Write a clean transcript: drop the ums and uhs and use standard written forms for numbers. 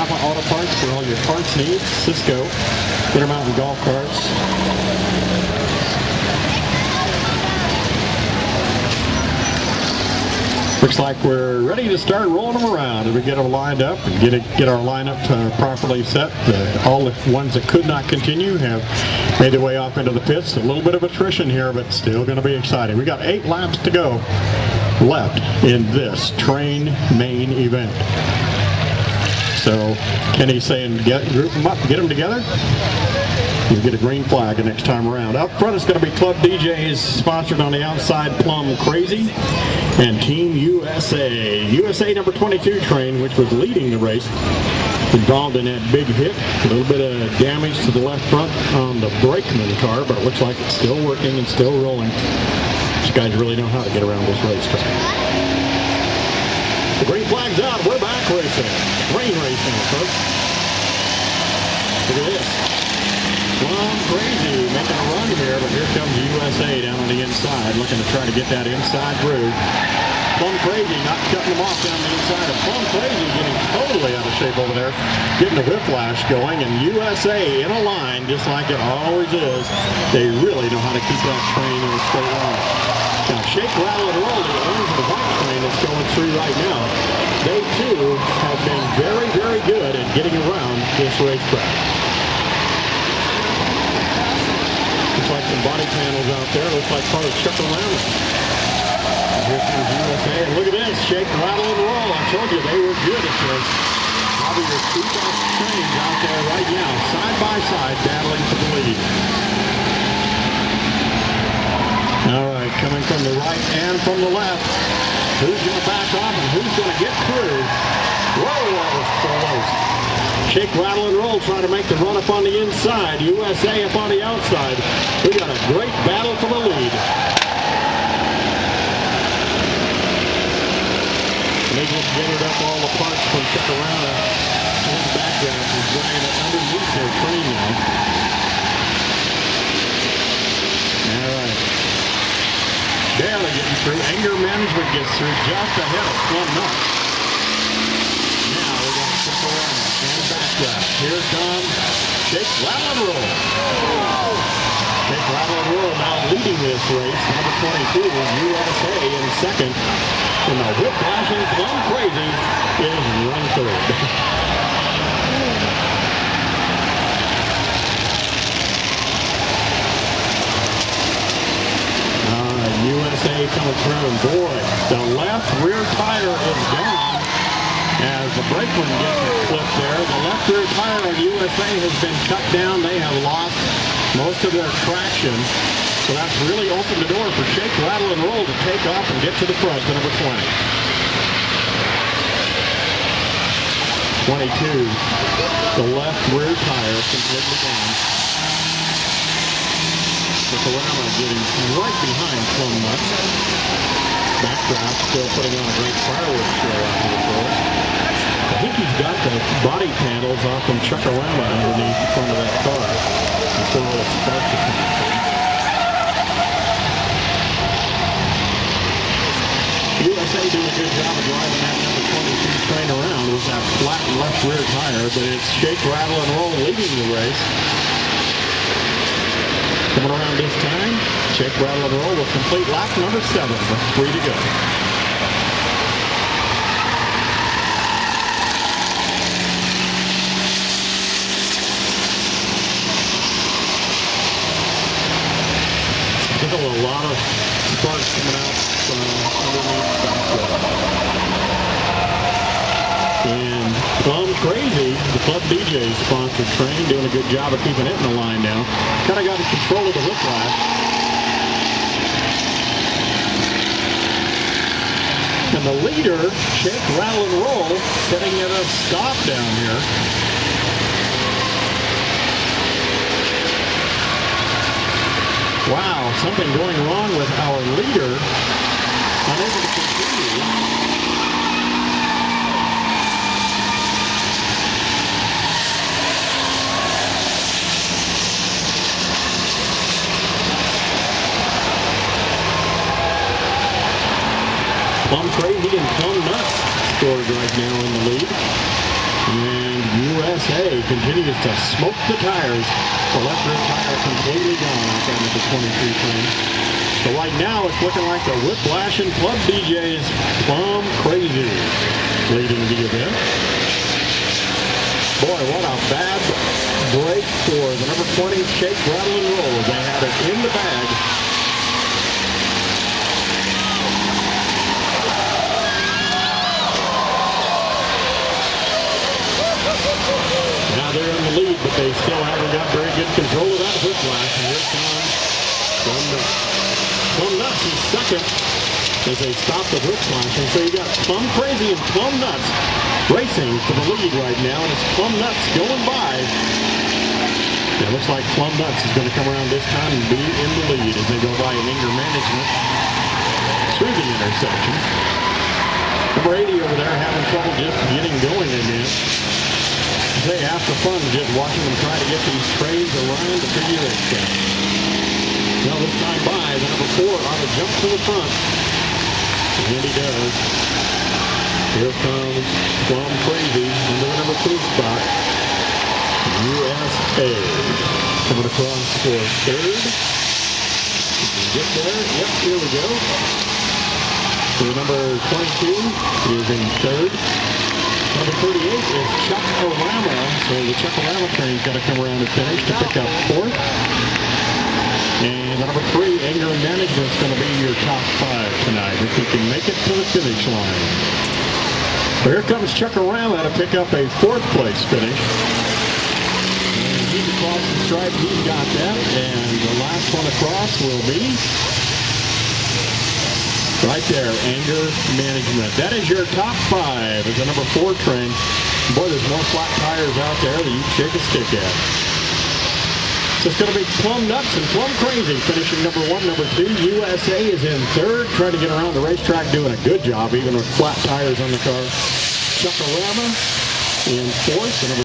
Napa Auto Parts for all your parts needs. Cisco, Intermountain Golf Carts. Looks like we're ready to start rolling them around as we get them lined up and get our lineup properly set. All the ones that could not continue have made their way off into the pits. A little bit of attrition here, but still going to be exciting. We got 8 laps to go left in this Train main event. So Kenny's saying group them up, get them together. You'll get a green flag the next time around. Up front is going to be Club DJs, sponsored on the outside, Plum Crazy, and Team USA. USA number 22 Train, which was leading the race, involved in that big hit. A little bit of damage to the left front on the brakeman car, but it looks like it's still working and still rolling. These guys really know how to get around this racetrack. The green flag's out. We're back racing. Rain racing, folks. Look at this. Plum Crazy making a run here, but here comes USA down on the inside, looking to try to get that inside groove. Plum Crazy not cutting them off down the inside, and Plum Crazy getting totally out of shape over there, getting the whiplash going, and USA in a line, just like it always is. They really know how to keep that train in a straight line. Now, Shake, Rattle, and Roll, the orange and the white train that's going through right now, they too have been very, very good at getting around this racetrack. Looks like some body panels out there. Looks like part of Chuck-A-Rama. Here comes USA. And look at this. Shake, Rattle, and Roll. I told you they were good at this. Probably your 2 best trains out there right now, side by side, battling for the lead. All right, coming from the right and from the left. Who's going to back off and who's going to get through? Whoa, that was close. Shake, Rattle, and Roll trying to make the run up on the inside. USA up on the outside. We got a great battle for the lead. They just gathered up all the parts from Chuck-A-Rama in the background. He's dragging it underneath their train now. All right. Barely getting through. Anger Menswood gets through just ahead of Plum Nuts. Now we got Chuck-A-Rama and backdraft. Here comes Shake, Rattle, and Roll. Shake, Rattle, and Roll now leading this race. Number 22 is USA in second. And the whip-lashing Plum Crazy is run third. USA coming through, and boy, the left rear tire is gone as the brakeman gets flipped there. The left rear tire on USA has been cut down. They have lost most of their traction, so that's really opened the door for Shake, Rattle, and Roll to take off and get to the front to number 20. 22, the left rear tire completely gone. Chuck-A-Rama getting right behind Plum Nuts. Backdraft still putting on a great fireworks show out here for us. I think he's got the body panels off from Chuck-A-Rama underneath the front of that car before all the sparks are coming through. USA doing a good job of driving that number 22 train around with that flat left rear tire, but it's Shake, Rattle, and Roll leading the race. Coming around this time, Shake, Rattle, and Roll will complete lap number 7 with 3 to go. Still a lot of sparks coming out from underneath the background. And Plum Crazy, the Club DJ sponsored train, doing a good job of keeping it in the line now. Kind of got in control of the whiplash. And the leader, Shake, Rattle, and Roll, sitting at a stop down here. Wow, something going wrong with our leader. Unable to continue. Plum Crazy and Plum Nuts scored right now in the lead. And USA continues to smoke the tires. The left rear tire completely gone out there at the 23 frame. So right now it's looking like the Whiplash and Club DJs Plum Crazy leading the event. Boy, what a bad break for the number 20 Shake, Rattle, and Roll. They had it in the bag. Now they're in the lead, but they still haven't got very good control of that Whiplash. And here comes Plum Nuts. Plum Nuts is second as they stop the Whiplash. And so you got Plum Crazy and Plum Nuts racing for the lead right now, and it's Plum Nuts going by. It looks like Plum Nuts is going to come around this time and be in the lead as they go by Anger Management through the intersection. Number 80 over there having trouble just getting going again. Say half the fun is just watching them try to get these trains around the figure eight track. Well, this time by, the number 4 ought to jump to the front. And he does. Here comes Plum Crazy into the number 2 spot. USA coming across for third. Get there. Yep, here we go. So the number 22 is in third. Number 38 is Chuck-O-Rama. So the Chuck-O-Rama train's got to come around and finish to pick up fourth. And the number 3, Anger Management's going to be your top 5 tonight if we can make it to the finish line. So here comes Chuck-O-Rama to pick up a 4th place finish. And he's across the stripe, he's got that. And the last one across will be right there, Anger Management. That is your top 5 as the number 4 train. Boy, there's more flat tires out there that you can shake a stick at. So it's going to be Plum Nuts and Plum Crazy finishing number 1, number 2. USA is in third, trying to get around the racetrack, doing a good job, even with flat tires on the car. Chuck-O-Rama in fourth.